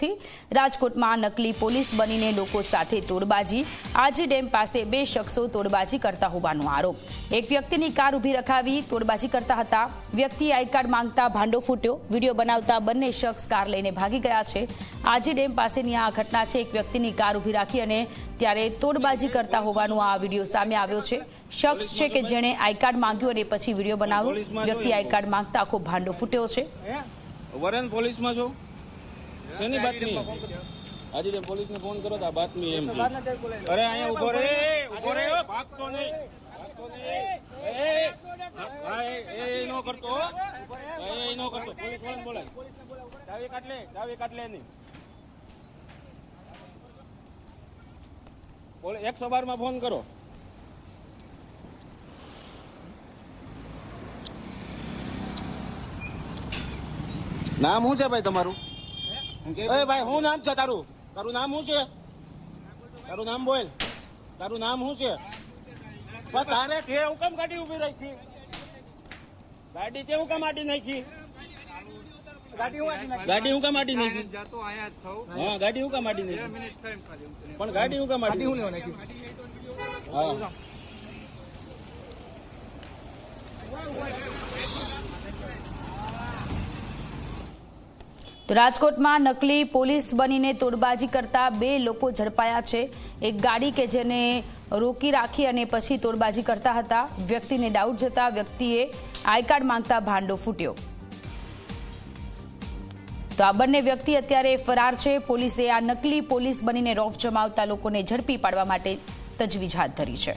ચોકથી રાજકોટમાં નકલી પોલીસ બનીને લોકો સાથે તોડબાજી। આજી ડેમ પાસે બે શખ્સો તોડબાજી કરતા હોવાનો આરોપ। એક વ્યક્તિની કાર ઊભી રખાવી તોડબાજી કરતા હતા। વ્યક્તિ આઈ કાર્ડ માંગતા ભાંડો ફૂટ્યો। વિડીયો બનાવતા બંને શખ્સ કાર લઈને ભાગી ગયા છે। આજી ડેમ પાસેની આ ઘટના છે। એક વ્યક્તિની કાર ઊભી રાખી અને ત્યારે તોડબાજી કરતા હોવાનો આ વિડીયો સામે આવ્યો છે। શખ્સ છે કે જેણે આઈ કાર્ડ માંગ્યું અને પછી વિડીયો બનાવ્યો। વ્યક્તિ આઈ કાર્ડ માંગતા આખો ભાંડો ફૂટ્યો છે। વરન પોલીસમાં છો? શેની બાતમી? આજે ડેમ પોલીસને ફોન કરો તો આ બાતમી એમ કે અરે અહીંયા ઉભો રે ભાગતો નહીં એ નો કરતો પોલીસ વાળાને બોલાય। ચાવી કાઢ લે નહીં 112 માં ફોન કરો। નામ શું છે ભાઈ તમારું? એ ભાઈ શું નામ છે તારું? તારું નામ શું છે? તારું નામ બોલ। તારું નામ શું છે? તારે તે હું કામ ગાડી ઉભી રાખી? ગાડી તે હું કામ આડી નાખી? ગાડી હું કામ આડી નાખી? હા ગાડી હું કામ આડી નાખી? પણ ગાડી હું કામ આડી નાખી? હા તો રાજકોટમાં નકલી પોલીસ બનીને તોડબાજી કરતા બે લોકો ઝડપાયા છે। એક ગાડી કે જેને રોકી રાખી અને પછી તોડબાજી કરતા હતા। વ્યક્તિને ડાઉટ જતા વ્યક્તિએ આઈ કાર્ડ માંગતા ભાંડો ફૂટ્યો। તો આ બંને વ્યક્તિ અત્યારે ફરાર છે। પોલીસે આ નકલી પોલીસ બનીને રોફ જમાવતા લોકોને ઝડપી પાડવા માટે તજવીજ હાથ ધરી છે।